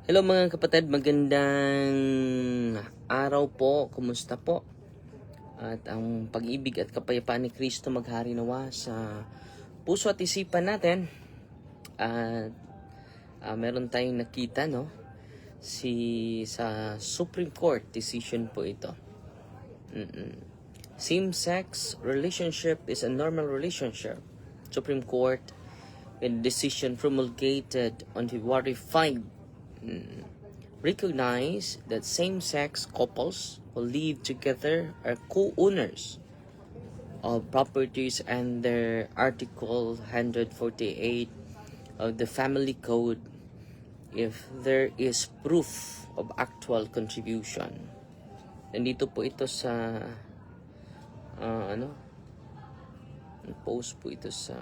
Hello mga kapatid, magandang araw po. Kumusta po? At ang pag-ibig at kapayapaan ni Kristo maghari nawa sa puso at isipan natin. At meron tayong nakita, no? Sa Supreme Court decision po ito. Same-sex relationship is a normal relationship. Supreme Court in decision promulgated on February 5 recognize that same-sex couples who live together are co-owners of properties under Article 148 of the Family Code if there is proof of actual contribution. Nandito po ito sa post po ito sa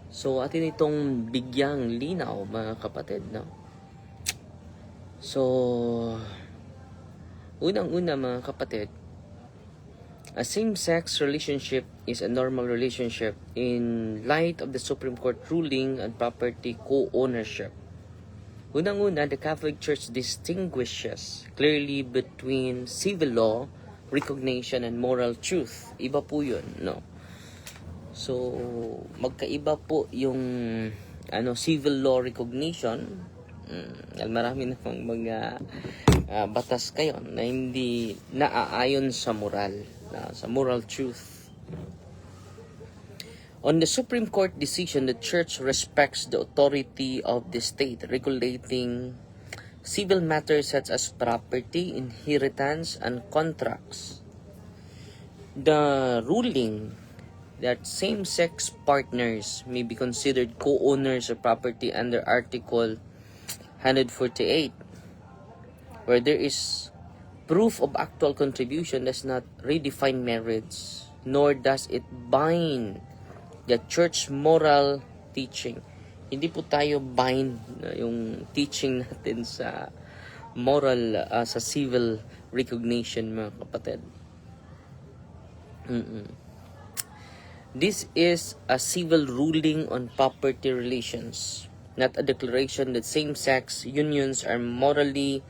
So, atin itong bigyang linaw, mga kapatid, no? So, unang-una, mga kapatid, a same-sex relationship is a normal relationship in light of the Supreme Court ruling on property co-ownership. Unang-una, the Catholic Church distinguishes clearly between civil law, recognition, and moral truth. Iba po yun, no? So, magkaiba po yung civil law recognition. Marami na pang mga batas kayo na hindi naaayon sa moral, sa moral truth. On the Supreme Court decision, the Church respects the authority of the state regulating civil matters such as property, inheritance, and contracts. The ruling that same-sex partners may be considered co-owners of property under Article 148, where there is proof of actual contribution, does not redefine marriage, nor does it bind the church moral teaching. Hindi po tayo bind yung teaching natin sa moral, sa civil recognition, mga kapatid. This is a civil ruling on property relations, not a declaration that same-sex unions are morally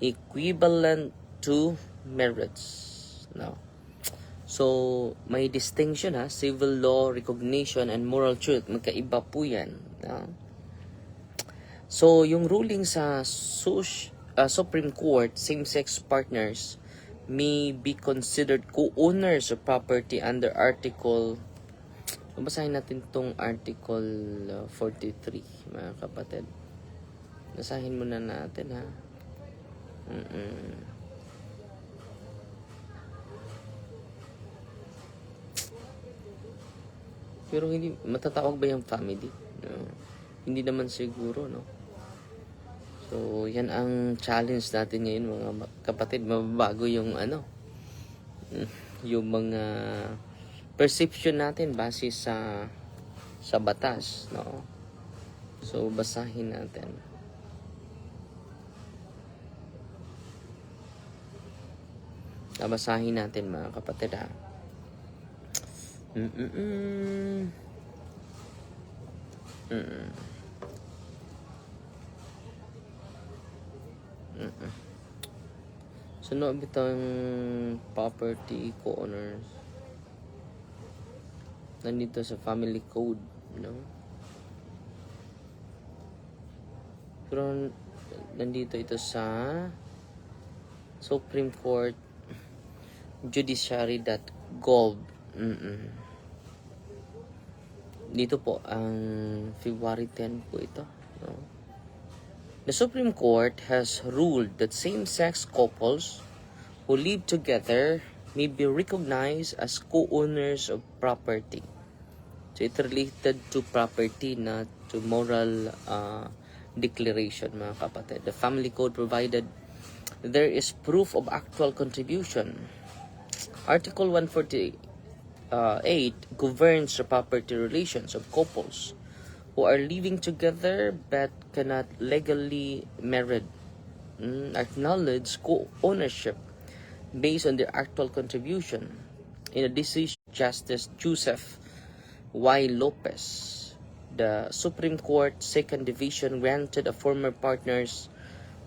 equivalent to marriage. No. So, may distinction civil law, recognition, and moral truth. Magkaiba po yan. No? So, yung ruling sa Supreme Court, same-sex partners may be considered co-owners of property under Article, basahin natin tong Article 43, mga kapatid. Basahin muna natin, ha. Pero hindi, matatawag ba yung family? No. Hindi naman siguro, no? So, yan ang challenge natin ngayon, mga kapatid. Mababago yung yung mga perception natin base sa batas, no? So, basahin natin. Basahin natin, mga kapatid, ha. So, no, bitang property co-owners nandito sa family code, no? Pero nandito ito sa Supreme Court judiciary.gov. Dito po ang February 10 po ito, no? The Supreme Court has ruled that same-sex couples who live together may be recognized as co-owners of property. So, it's related to property, not to moral declaration, mga kapatid. The Family Code provided there is proof of actual contribution. Article 148 governs the property relations of couples who are living together but cannot legally married, acknowledge co-ownership based on their actual contribution. In a decision, Justice Joseph Y. Lopez the Supreme Court Second Division granted a former partner's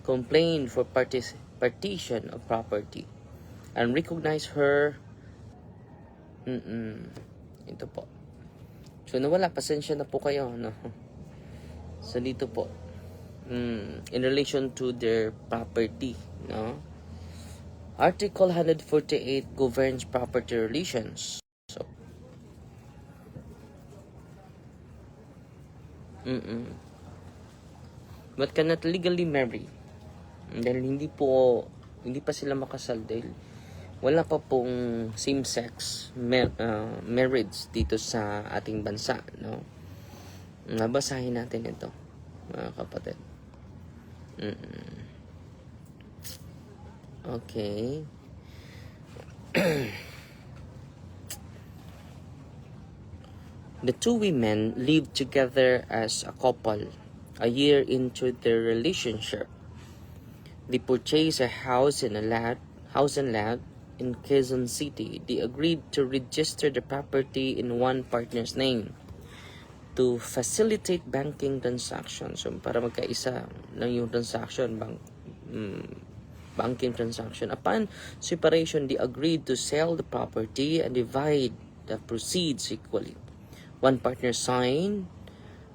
complaint for partition of property and recognized her. Ito po. So nawala, pasensya na po kayo, no? So dito po, in relation to their property, no? Article 148 governs property relations. So, but cannot legally marry. Dahil hindi pa sila makasal dahil wala pa pong same-sex marriage dito sa ating bansa, no? Nabasahin natin ito, mga kapatid. Okay. The two women lived together as a couple a year into their relationship. They purchased a house and lot in Quezon City. They agreed to register the property in one partner's name to facilitate banking transactions. So, para magkaisa lang yung transaction, banking transaction. Upon separation, they agreed to sell the property and divide the proceeds equally. One partner signed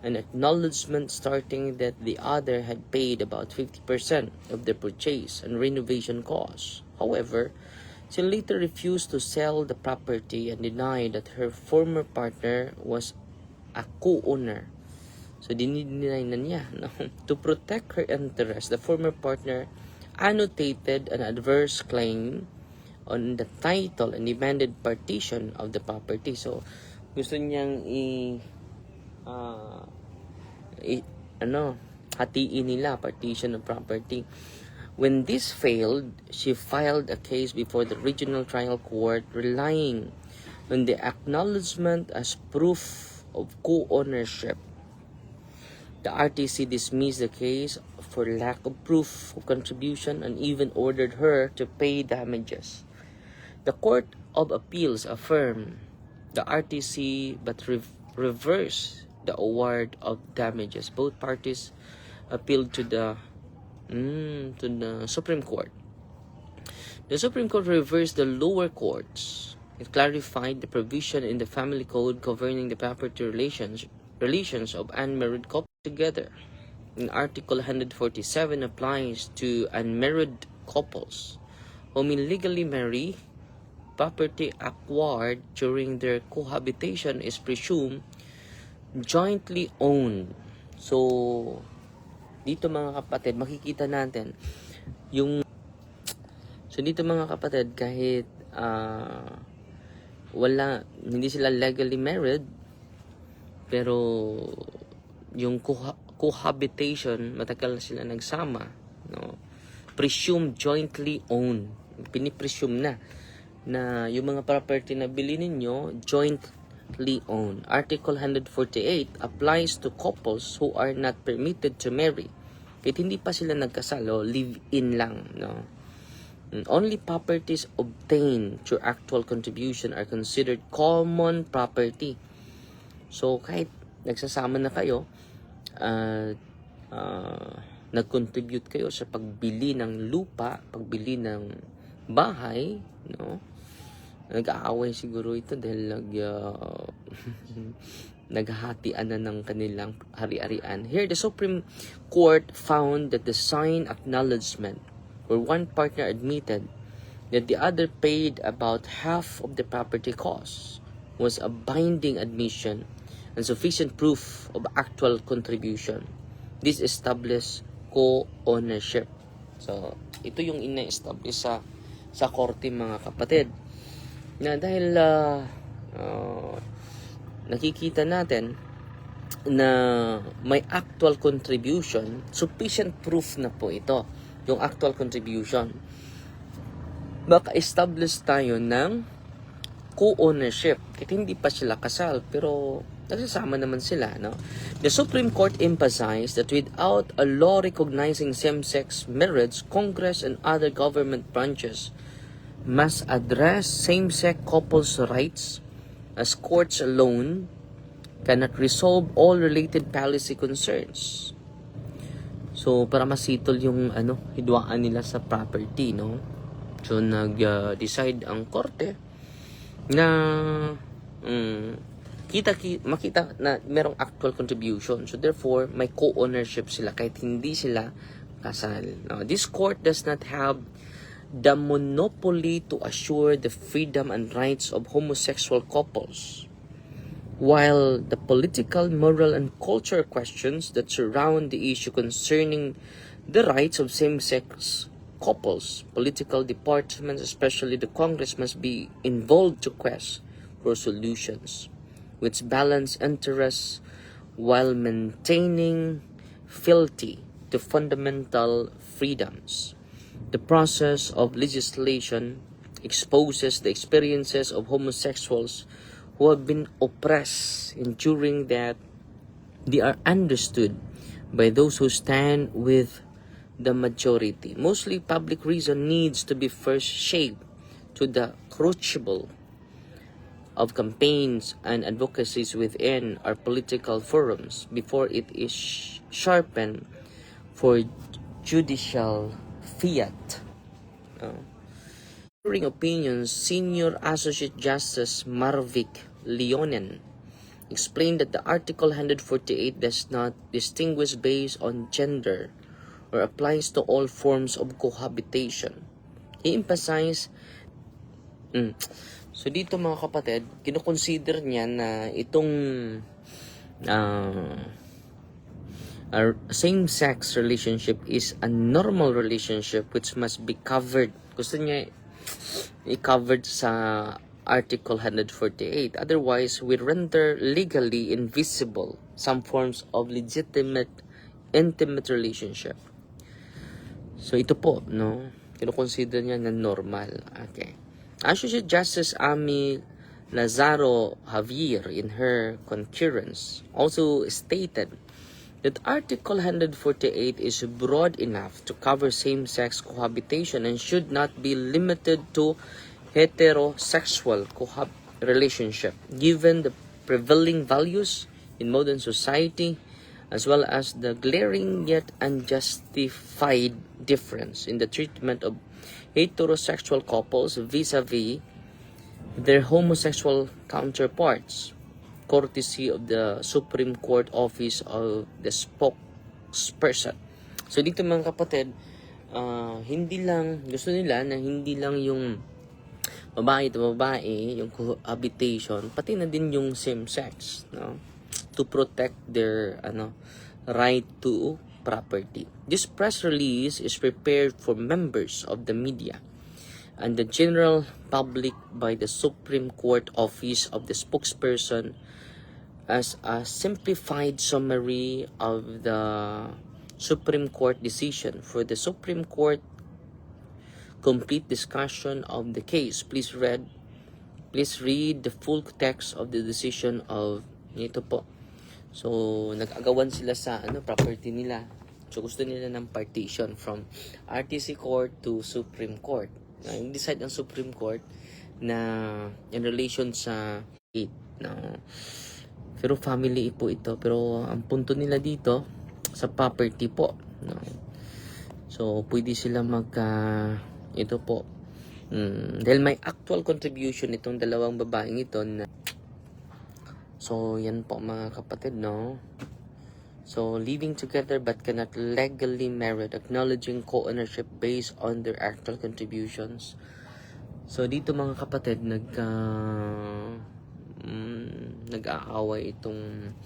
an acknowledgement stating that the other had paid about 50% of the purchase and renovation costs. However, she later refused to sell the property and denied that her former partner was a co-owner. So, dinideny na niya. No? To protect her interest, the former partner annotated an adverse claim on the title and demanded partition of the property. So, gusto niyang hatiin nila, partition of property. When this failed, she filed a case before the regional trial court relying on the acknowledgement as proof of co-ownership. The RTC dismissed the case for lack of proof of contribution and even ordered her to pay damages. The Court of Appeals affirmed the RTC but reversed the award of damages. Both parties appealed to the Supreme Court. The Supreme Court reversed the lower courts. It clarified the provision in the Family Code governing the property relations of unmarried couples together. In Article 147 applies to unmarried couples who illegally marry. Property acquired during their cohabitation is presumed jointly owned. So, dito mga kapatid, makikita natin dito mga kapatid, kahit hindi sila legally married, pero yung cohabitation, matagal na sila nagsama, no? Presumed jointly owned. Pinipresume na yung mga property na bili ninyo jointly owned. Article 148 applies to couples who are not permitted to marry. Kahit hindi pa sila nagkasal, live-in lang, no? Only properties obtained through actual contribution are considered common property. So, kahit nagsasama na kayo, nag-contribute kayo sa pagbili ng lupa, pagbili ng bahay, no? Nag-aaway siguro ito dahil naghahatian na ng kanilang hari-arian. Here, the Supreme Court found that the signed acknowledgement where one partner admitted that the other paid about half of the property costs was a binding admission and sufficient proof of actual contribution. This established co-ownership. So, ito yung ina-establish sa korte, mga kapatid. Na dahil nakikita natin na may actual contribution, sufficient proof na po ito, yung actual contribution. Maka-establish tayo ng co-ownership. Kahit hindi pa sila kasal, pero nagsasama naman sila, no? The Supreme Court emphasized that without a law recognizing same-sex marriage, Congress and other government branches must address same-sex couples' rights, as courts alone cannot resolve all related policy concerns. So, para masitol yung hidwaan nila sa property, no? So, nag-decide ang korte na makita na merong actual contribution. So, therefore, may co-ownership sila kahit hindi sila kasal. Now, this court does not have the monopoly to assure the freedom and rights of homosexual couples, while the political, moral, and cultural questions that surround the issue concerning the rights of same-sex couples, political departments, especially the Congress, must be involved to quest for solutions which balance interests while maintaining fealty to fundamental freedoms. The process of legislation exposes the experiences of homosexuals who have been oppressed, ensuring that they are understood by those who stand with the majority. Mostly, public reason needs to be first shaped to the crucible of campaigns and advocacies within our political forums before it is sharpened for judicial fiat. During opinions, Senior Associate Justice Marvick Leonen explained that the Article 148 does not distinguish based on gender or applies to all forms of cohabitation. He emphasized so dito mga kapatid, kinoconsider niya na itong same-sex relationship is a normal relationship which must be covered. Gusto niya i-covered sa Article 148. Otherwise, we render legally invisible some forms of legitimate intimate relationship. So ito po, no? Kino-consider niya na normal. Okay. Associate Justice Amy Lazaro Javier, in her concurrence, also stated that Article 148 is broad enough to cover same-sex cohabitation and should not be limited to heterosexual relationship, given the prevailing values in modern society, as well as the glaring yet unjustified difference in the treatment of heterosexual couples vis-a-vis their homosexual counterparts, courtesy of the Supreme Court Office of the Spokesperson. So dito mga kapatid, hindi lang, gusto nila na hindi lang yung babae to babae, yung cohabitation, pati na din yung same sex, no? To protect their right to property. This press release is prepared for members of the media and the general public by the Supreme Court Office of the Spokesperson as a simplified summary of the Supreme Court decision. For the Supreme Court complete discussion of the case, please read the full text of the decision of ito po. So, nag-agawan sila sa property nila. So, gusto nila ng partition from RTC Court to Supreme Court. Yung decide ng Supreme Court na in relation sa 8. Pero family po ito. Pero ang punto nila dito sa property po. No? So, pwede sila ito po. Dahil may actual contribution itong dalawang babaeng ito na so, yan po mga kapatid, no? So, living together but cannot legally married, acknowledging co-ownership based on their actual contributions. So, dito mga kapatid, nag-aaway itong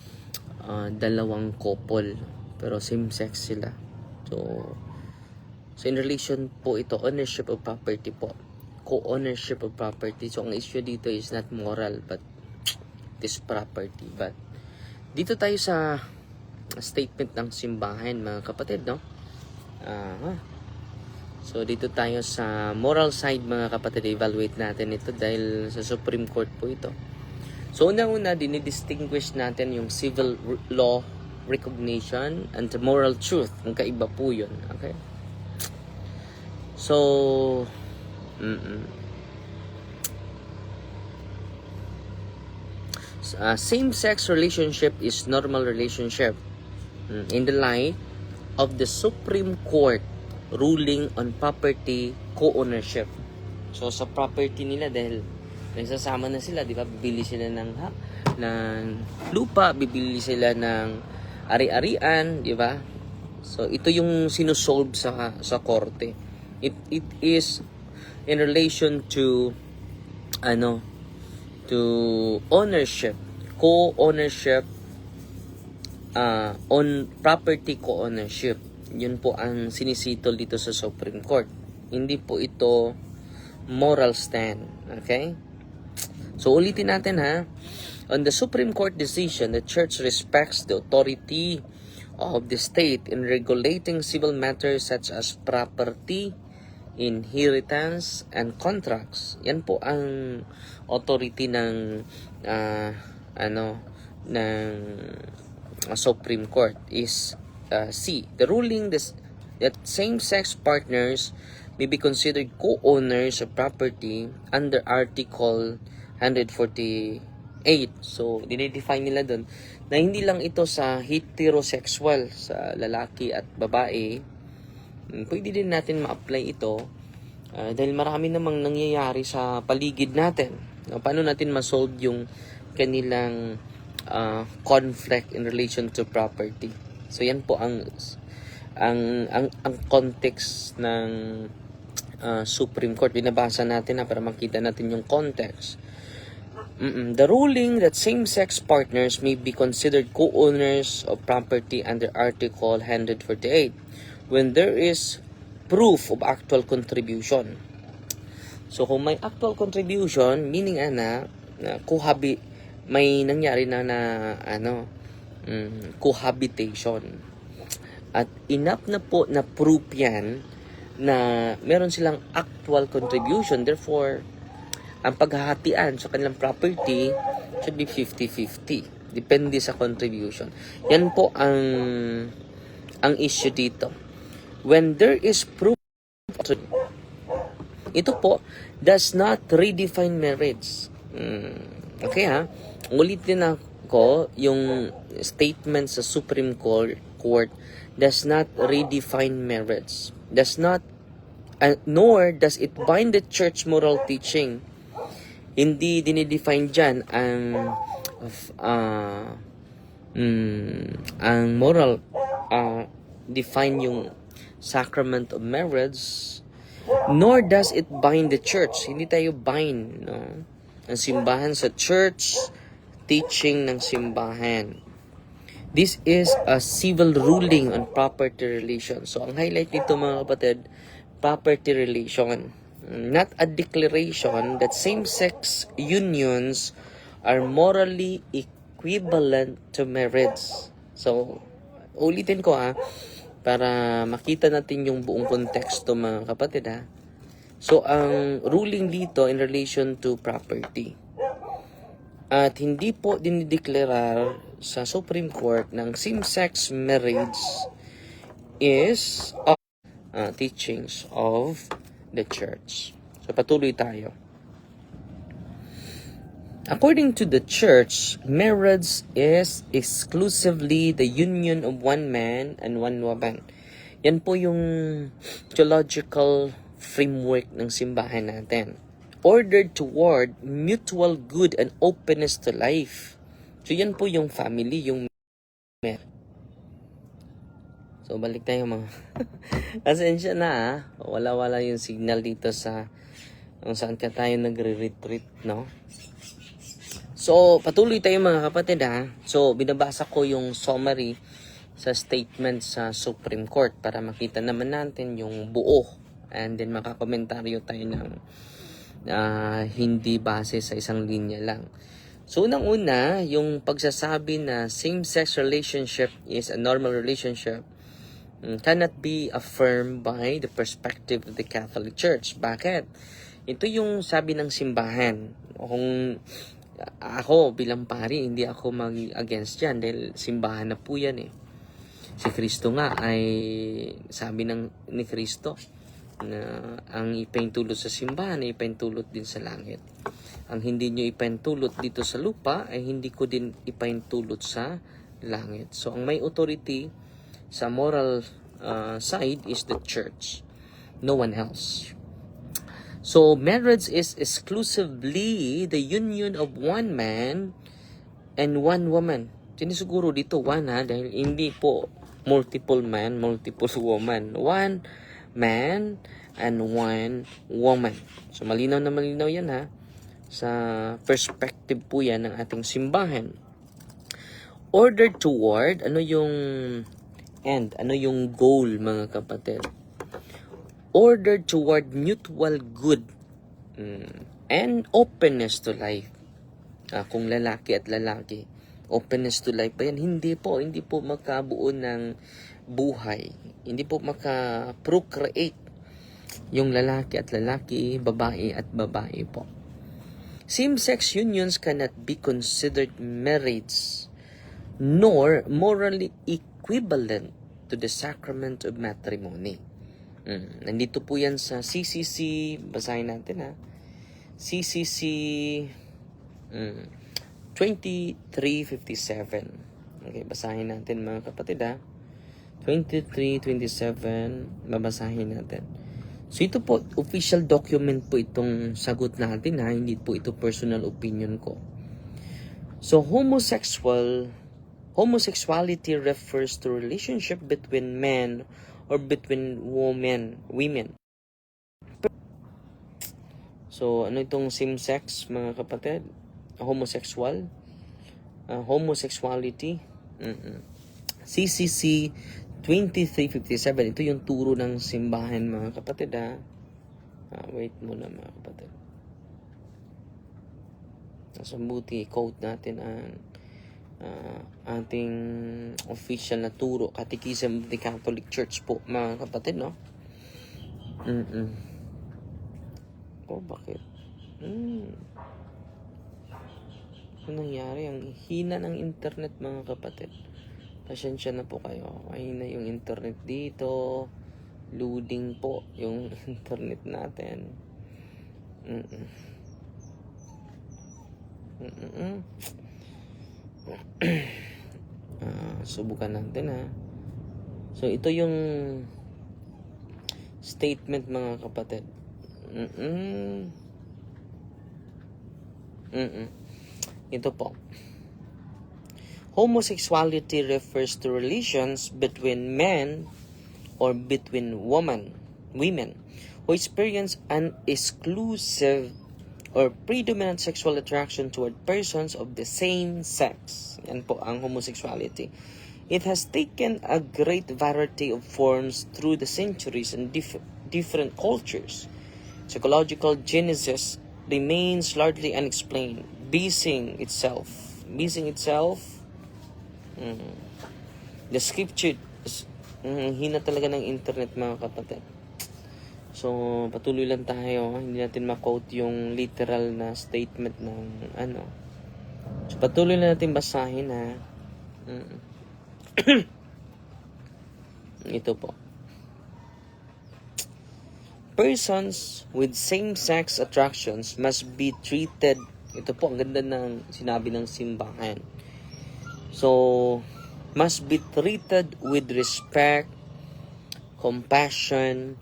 dalawang couple, pero same-sex sila. So, in relation po ito, ownership of property po. Co-ownership of property. So, ang issue dito is not moral, but this property. But dito tayo sa statement ng simbahan mga kapatid, no? So dito tayo sa moral side mga kapatid, evaluate natin ito dahil sa Supreme Court po ito. So unang-una, dinidistinguish natin yung civil law recognition and the moral truth. Ang kaiba po yun. Okay? So Same-sex relationship is normal relationship in the light of the Supreme Court ruling on property co-ownership. So sa property nila, dahil nagsasama na sila, di ba? Bibili sila ng lupa, bibili sila ng ari-arian, di ba? So ito yung sinusolve sa korte. It is in relation to to ownership, co-ownership, on property co-ownership. Yun po ang sinisitol dito sa Supreme Court. Hindi po ito moral stand. Okay? So ulitin natin ha. On the Supreme Court decision, the church respects the authority of the state in regulating civil matters such as property, inheritance, and contracts. Yan po ang authority ng Supreme Court is C. The ruling that same-sex partners may be considered co-owners of property under Article 148. So, dinedefine nila doon na hindi lang ito sa heterosexual, sa lalaki at babae. Pwede din natin ma-apply ito dahil marami namang nangyayari sa paligid natin. Paano natin ma-solve yung kanilang conflict in relation to property. So yan po ang context ng Supreme Court. Binabasa natin para makita natin yung context. The ruling that same-sex partners may be considered co-owners of property under Article 148 when there is proof of actual contribution. So kung may actual contribution, meaning may nangyari na cohabitation. At enough na po na proof yan na meron silang actual contribution. Therefore, ang paghahatian sa kanilang property should be 50-50. Depende sa contribution. Yan po ang issue dito. When there is proof, ito po does not redefine marriage. Okay ha? Ulitin ako yung statement sa Supreme Court does not redefine marriage. Does not, nor does it bind the church moral teaching. Hindi dinidefine dyan ang moral, define yung sacrament of marriage, nor does it bind the church. Hindi tayo bind, no? Ang simbahan sa church, teaching ng simbahan. This is a civil ruling on property relation. So, ang highlight nito mga kapatid, property relation. Not a declaration that same-sex unions are morally equivalent to marriage. So, ulitin ko para makita natin yung buong konteksto mga kapatid So, ang ruling dito in relation to property. At hindi po dinideklarar sa Supreme Court ng same-sex marriage is teachings of the church. So, patuloy tayo. According to the church, marriage is exclusively the union of one man and one woman. Yan po yung theological framework ng simbahan natin. Ordered toward mutual good and openness to life. So, yan po yung family, yung marriage. So, balik tayo mga. Asensya na Wala-wala yung signal dito sa kung saan ka tayo nagre-retreat, no? So, patuloy tayo mga kapatid So, binabasa ko yung summary sa statement sa Supreme Court para makita naman natin yung buo. And then, makakomentaryo tayo ng hindi base sa isang linya lang. So, unang-una, yung pagsasabi na same-sex relationship is a normal relationship cannot be affirmed by the perspective of the Catholic Church. Bakit? Ito yung sabi ng simbahan. Kung ako bilang pari, hindi ako mag-against yan dahil simbahan na po yan Si Kristo nga ay sabi ni Kristo na ang ipahintulot sa simbahan ay ipahintulot din sa langit. Ang hindi nyo ipahintulot dito sa lupa ay hindi ko din ipahintulot sa langit. So, ang may authority sa moral side is the church. No one else. So, marriage is exclusively the union of one man and one woman. Sinisiguro dito one dahil hindi po multiple man, multiple woman. One man and one woman. So, malinaw na malinaw yan sa perspective po yan ng ating simbahan. Order toward, ano yung end? Ano yung goal, mga kapatid? Order toward mutual good and openness to life. Kung lalaki at lalaki, openness to life ba yan? Hindi po makabuo ng buhay. Hindi po maka-procreate yung lalaki at lalaki, babae at babae po. Same-sex unions cannot be considered marriage nor morally equivalent to the sacrament of matrimony. Nandito po yan sa CCC, basahin natin CCC 2357. Okay, basahin natin mga kapatid 2327, babasahin natin. So ito po, official document po itong sagot natin hindi po ito personal opinion ko. So homosexuality refers to relationship between men or between women. So, ano itong same-sex, mga kapatid? Homosexual? Homosexuality? CCC 2357. Ito yung turo ng simbahan, mga kapatid, wait muna, mga kapatid. Nasa buti, quote natin ang ating official na turo, Catechism of the Catholic Church po, mga kapatid, no? Bakit? Ano nangyari? Ang hina ng internet, mga kapatid. Pasensya na po kayo. Mahina yung internet dito. Loading po yung internet natin. Subukan natin So ito yung statement, mga kapatid. Ito po. Homosexuality refers to relations between men or between women who experience an exclusive or predominant sexual attraction toward persons of the same sex. Yan po ang homosexuality. It has taken a great variety of forms through the centuries and different cultures. Psychological genesis remains largely unexplained, basing itself. The scripture, hina talaga ng internet, mga kapatid. So, patuloy lang tayo. Hindi natin ma-quote yung literal na statement ng So, patuloy lang natin basahin Ito po. Persons with same-sex attractions must be treated. Ito po, ang ganda ng sinabi ng simbahan. So, must be treated with respect, compassion,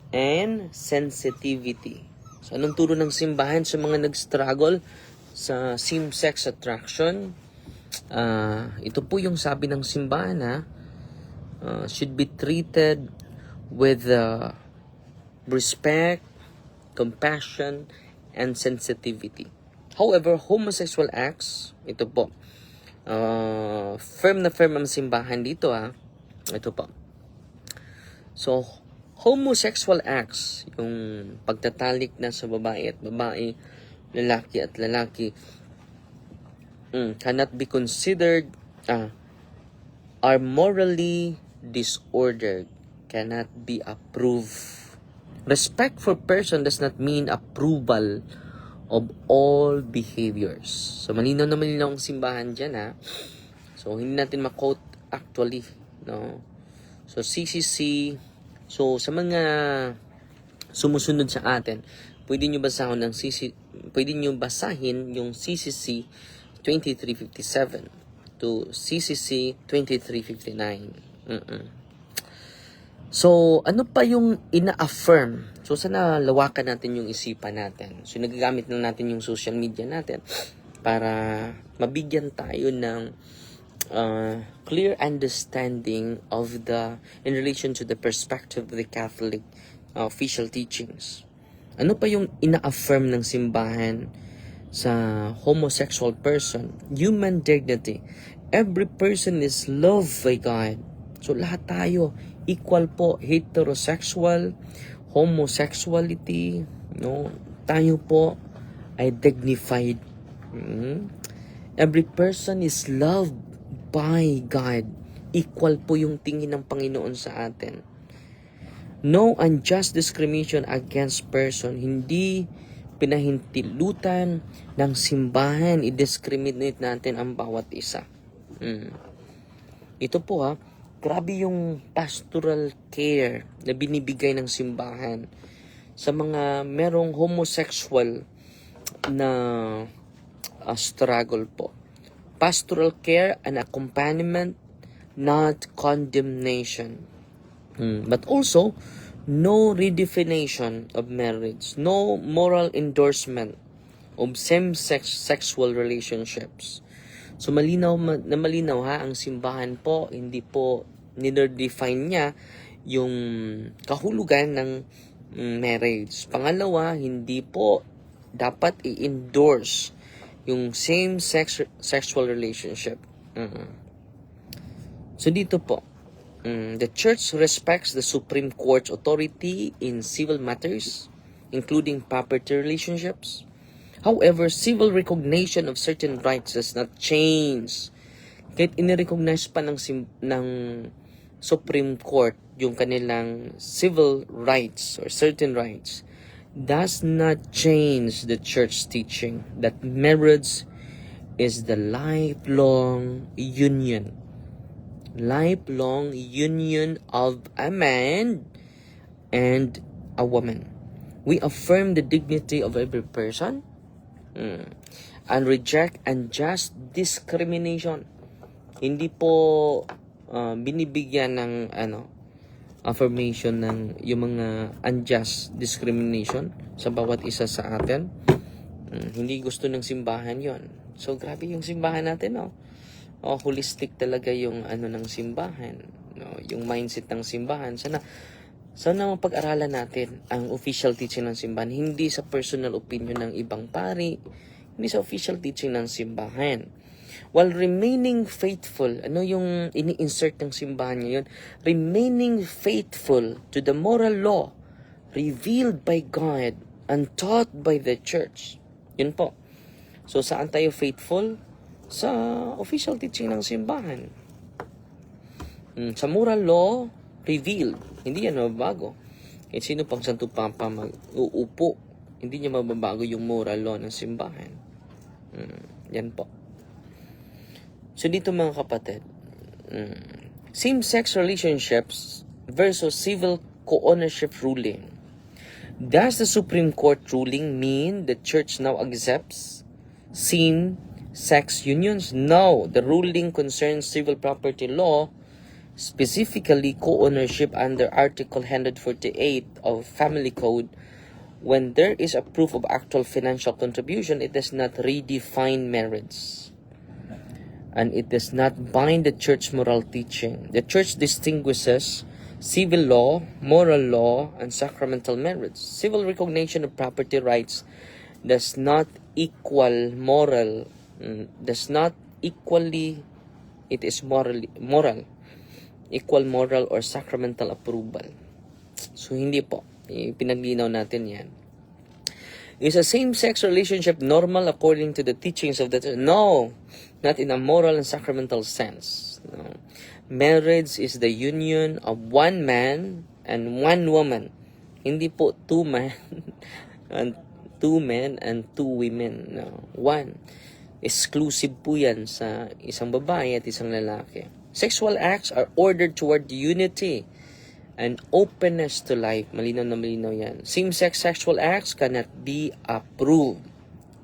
and sensitivity. So, anong turo ng simbahan sa mga nag-struggle sa same-sex attraction? Ito po yung sabi ng simbahan should be treated with respect, compassion, and sensitivity. However, homosexual acts, ito po, firm na firm ang simbahan dito ito po. So, homosexual acts, yung pagtatalik na sa babae at babae, lalaki at lalaki, cannot be considered, are morally disordered, cannot be approved. Respect for person does not mean approval of all behaviors. So, malinaw na malinaw ang simbahan dyan, So, hindi natin ma-quote actually, no? So, CCC, so, sa mga sumusunod sa atin. Pwede nyo basahin yung CCC 2357 to CCC 2359. So, ano pa yung ina-affirm? So, sana lawakan natin yung isipan natin. So, nagagamit na natin yung social media natin para mabigyan tayo ng clear understanding of in relation to the perspective of the Catholic official teachings. Ano pa yung ina-affirm ng simbahan sa homosexual person? Human dignity. Every person is loved by God. So lahat tayo equal po, heterosexual, homosexuality, no? Tayo po ay dignified. Every person is loved by God. Equal po yung tingin ng Panginoon sa atin. No unjust discrimination against person. Hindi pinahintilutan ng simbahan. I-discriminate natin ang bawat isa. Ito po grabe yung pastoral care na binibigay ng simbahan sa mga merong homosexual na struggle po. Pastoral care and accompaniment, not condemnation. But also, no redefinition of marriage, no moral endorsement of same-sex sexual relationships. So malinaw ang simbahan po, hindi po nire-define niya yung kahulugan ng marriage. Pangalawa, hindi po dapat i-endorse yung same-sex sexual relationship. So dito po, the Church respects the Supreme Court's authority in civil matters, including property relationships. However, civil recognition of certain rights does not change. Kahit inirecognize pa ng Supreme Court yung kanilang civil rights or certain rights, does not change the Church teaching that marriage is the lifelong union of a man and a woman. We affirm the dignity of every person and reject unjust discrimination. Hindi po binibigyan ng affirmation ng yung mga unjust discrimination sa bawat isa sa atin. Hindi gusto ng simbahan yon. So grabe yung simbahan natin, no? Holistic talaga yung ng simbahan, no? Yung mindset ng simbahan. Sana mapag-aralan natin ang official teaching ng simbahan, hindi sa personal opinion ng ibang pari, hindi sa official teaching ng simbahan. While remaining faithful, ano yung ini-insert ng simbahan ngayon? Remaining faithful to the moral law revealed by God and taught by the Church. Yun po. So saan tayo faithful? Sa official teaching ng simbahan. Sa moral law revealed. Hindi yan mababago. Kahit sino pang Santo Papa mag-uupo, hindi niya mababago yung moral law ng simbahan. Yan po. So dito mga kapatid, same-sex relationships versus civil co-ownership ruling. Does the Supreme Court ruling mean the Church now accepts same-sex unions? No. The ruling concerns civil property law, specifically co-ownership under Article 148 of Family Code. When there is a proof of actual financial contribution, it does not redefine marriage. And it does not bind the Church moral teaching. The Church distinguishes civil law, moral law, and sacramental marriage. Civil recognition of property rights does not equal moral, it is moral, equal moral or sacramental approval. So hindi po, pinaglinaw natin yan. Is a same-sex relationship normal according to the teachings of the Church? No, not in a moral and sacramental sense. No. Marriage is the union of one man and one woman. Hindi po two men and two women. No. One. Exclusive po yan sa isang babae at isang lalaki. Sexual acts are ordered toward unity and openness to life. Malinaw na malinaw yan. Same-sex sexual acts cannot be approved.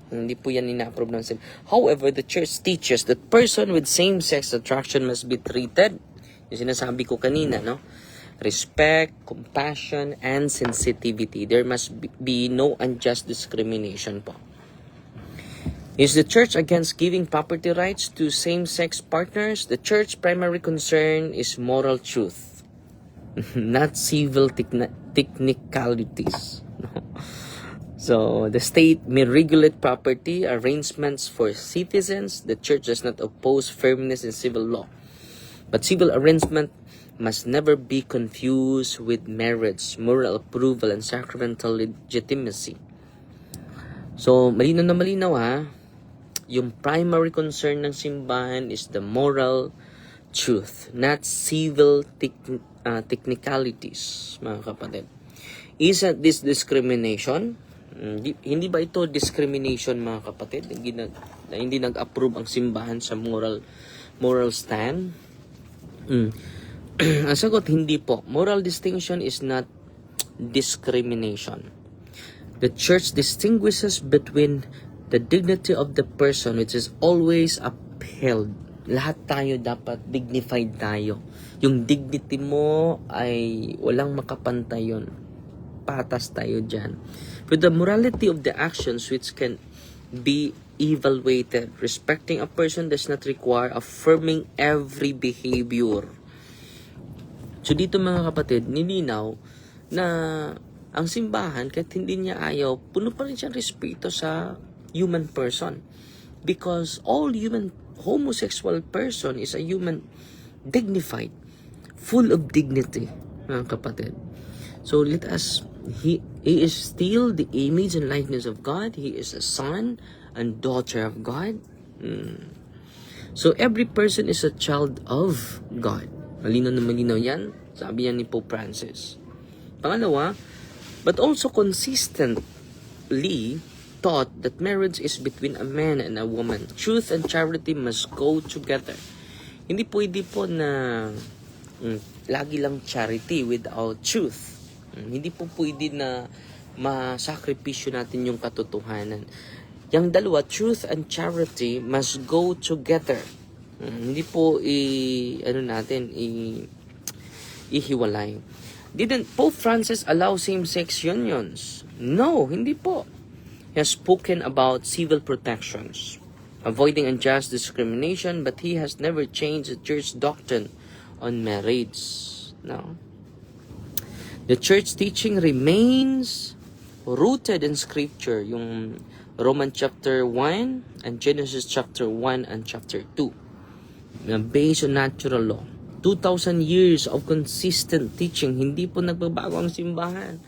Hindi po yan ina-approve ng sin. However, the church teaches that person with same-sex attraction must be treated. Yung sinasabi ko kanina, no? Respect, compassion, and sensitivity. There must be no unjust discrimination po. Is the church against giving property rights to same-sex partners? The church's primary concern is moral truth, not civil technicalities. So, the state may regulate property arrangements for citizens. The church does not oppose firmness in civil law. But civil arrangement must never be confused with marriage, moral approval, and sacramental legitimacy. So, malinaw na malinaw ha. Yung primary concern ng simbahan is the moral truth, not civil technicalities, mga kapatid. Isn't this discrimination? Hindi ba ito discrimination, mga kapatid? Hindi nag-approve ang simbahan sa moral stand? Ang sagot, hindi po. Moral distinction is not discrimination. The church distinguishes between the dignity of the person, which is always upheld. Lahat tayo dapat dignified tayo. Yung dignity mo ay walang makapantay yun. Patas tayo dyan. With the morality of the actions which can be evaluated. Respecting a person does not require affirming every behavior. So dito mga kapatid, nilinaw na ang simbahan, kahit hindi niya ayaw, puno pa rin siyang respeto sa human person. Because all homosexual person is a human dignified, full of dignity, mga kapatid. So let us, he is still the image and likeness of God. He is a son and daughter of God. So every person is a child of God. Malinaw na malinaw yan. Sabi yan ni Pope Francis. Pangalawa, but also consistently taught that marriage is between a man and a woman. Truth and charity must go together. Hindi pwede po na lagi lang charity without truth. Hindi po pwede na masakripisyo natin yung katotohanan. Yung dalawa, truth and charity, must go together. Hindi po ihiwalay. Didn't Pope Francis allow same-sex unions? No, hindi po. He has spoken about civil protections, avoiding unjust discrimination, but he has never changed the church doctrine on marriage. No. The church teaching remains rooted in scripture, yung Romans chapter 1 and Genesis chapter 1 and chapter 2. Based on natural law. 2,000 years of consistent teaching, hindi po nagbabago ang simbahan.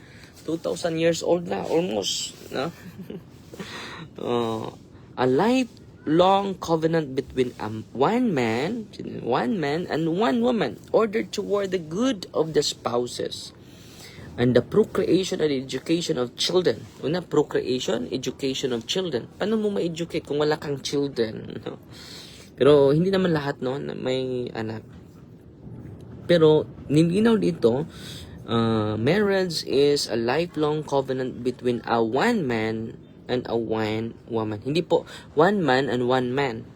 2,000 years old na, almost. No? A lifelong covenant between one man and one woman, ordered toward the good of the spouses, and the procreation and education of children. Una, procreation, education of children. Paano mo ma-educate kung wala kang children? No? Pero hindi naman lahat no na may anak. Pero nilinaw dito, marriage is a lifelong covenant between a one man and a one woman. Hindi po one man and one man.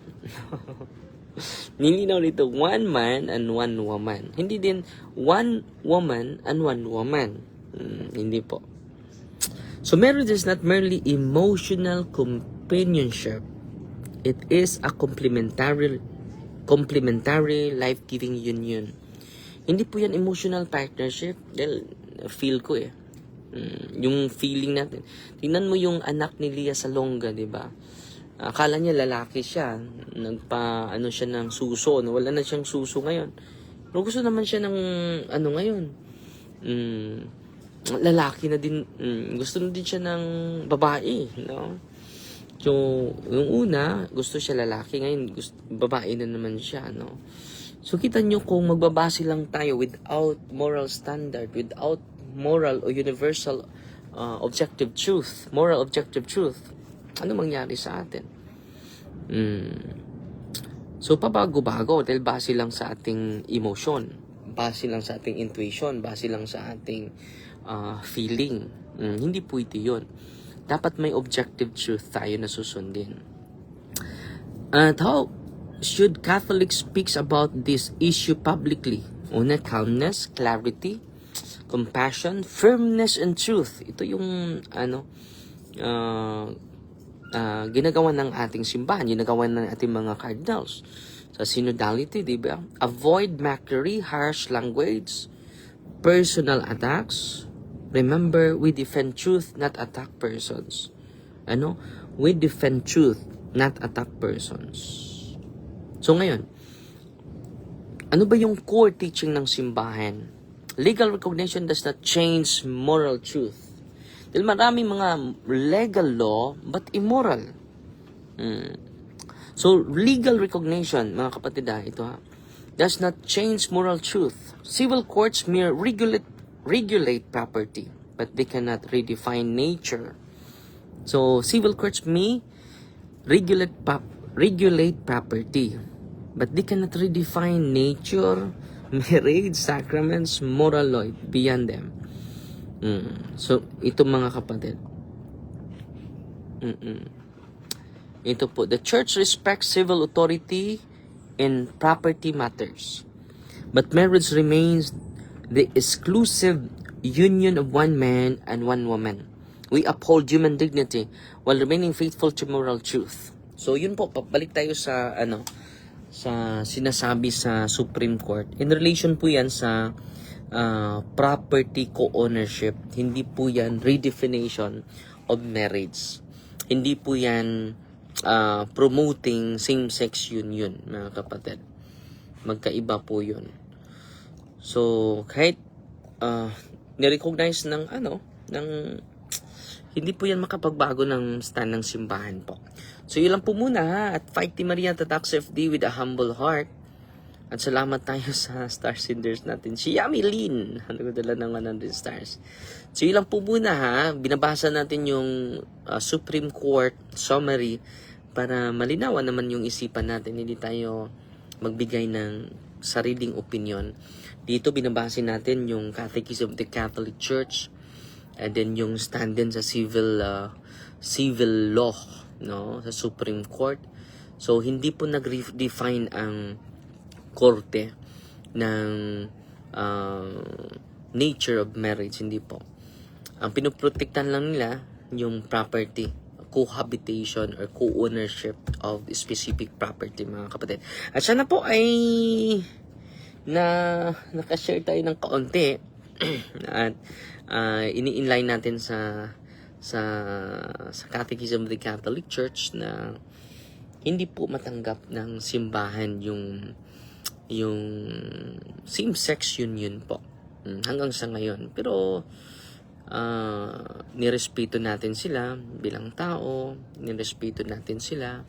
Nilinaw dito, one man and one woman. Hindi din one woman and one woman. Hindi po. So marriage is not merely emotional companionship. It is a complementary life-giving union. Hindi po yan emotional partnership. Dahil feel ko yung feeling natin. Tingnan mo yung anak ni Lia Salonga, di ba? Akala niya lalaki siya. Nagpa siya ng suso. No? Wala na siyang suso ngayon. Pero gusto naman siya ng ngayon. Lalaki na din. Gusto na din siya ng babae. No? So, yung una, gusto siya lalaki. Ngayon, babae na naman siya. No? So, kita nyo kung magbabase lang tayo without moral standard, without moral o universal objective truth, moral objective truth, ano mangyari sa atin? So, pabago-bago dahil base lang sa ating emosyon. base lang sa ating intuition, base lang sa ating feeling. Hindi po ito yun. Dapat may objective truth tayo na susundin. At how should Catholics speaks about this issue publicly? Una, calmness, clarity, compassion, firmness, and truth. Ito yung ginagawa ng ating simbahan, ginagawa ng ating mga cardinals. Sa synodality, di ba? Avoid mockery, harsh language, personal attacks. Remember, we defend truth, not attack persons. We defend truth, not attack persons. So ngayon, ano ba yung core teaching ng simbahan? Legal recognition does not change moral truth. Dahil maraming mga legal law, but immoral. So, legal recognition, mga kapatid, ito does not change moral truth. Civil courts mere regulate property, but they cannot redefine nature. So, civil courts may regulate property, but they cannot redefine nature, marriage, sacraments, moral law beyond them. So, ito mga kapatid. Ito po, the church respects civil authority in property matters, but marriage remains the exclusive union of one man and one woman. We uphold human dignity while remaining faithful to moral truth. So, yun po, pabalik tayo sa sa sinasabi sa Supreme Court. In relation po yan sa property co-ownership. Hindi po yan redefinition of marriage. Hindi po yan promoting same-sex union, mga kapatid. Magkaiba po yun. So, kahit nirecognize ng hindi po yan makapagbago ng stand ng simbahan po. So, yun lang po muna ha. At Fight Team Maria Tatak FD with a humble heart. At salamat tayo sa star senders natin. Si Yami Lin. Nagdala ng 100 stars. So, yun lang po muna ha. Binabasa natin yung Supreme Court summary para malinawan naman yung isipan natin. Hindi tayo magbigay ng sariling opinion. Dito binabasa natin yung Catechism of the Catholic Church. And then yung stand din sa civil law, no, sa Supreme Court. So hindi po nag-define ang korte ng nature of marriage, hindi po. Ang pinoprotektan lang nila yung property, cohabitation or co-ownership of specific property, mga kapatid. At sana po ay nakashare tayo ng kaunti at ini-inline natin sa Catechism of the Catholic Church na hindi po matanggap ng simbahan yung same-sex union po hanggang sa ngayon. Pero nirespeto natin sila bilang tao, nirespeto natin sila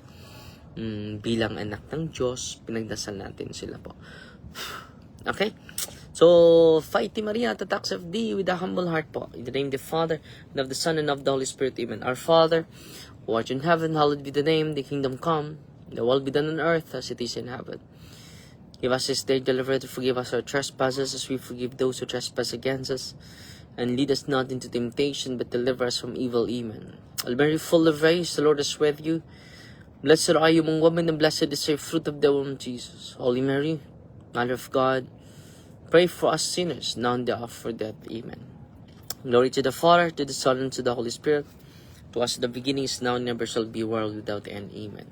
bilang anak ng Diyos, pinagdasal natin sila po. Okay? So, Fight Team Maria Tatak FD with a humble heart po. In the name of the Father, and of the Son, and of the Holy Spirit. Amen. Our Father, who art in heaven, hallowed be the name. The kingdom come, the will be done on earth as it is in heaven. Give us this day deliverance to forgive us our trespasses as we forgive those who trespass against us. And lead us not into temptation, but deliver us from evil. Amen. Hail Mary, full of grace, the Lord is with you. Blessed are you among women, and blessed is the fruit of the womb, Jesus. Holy Mary, Mother of God, pray for us sinners, now and the hour of our death. Amen. Glory to the Father, to the Son, and to the Holy Spirit, to us the beginning is now and never shall be, world without end. Amen.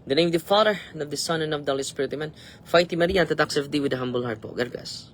In the name of the Father, and of the Son, and of the Holy Spirit. Amen. Fight Team Maria, Tatak FD with a humble heart po. God bless.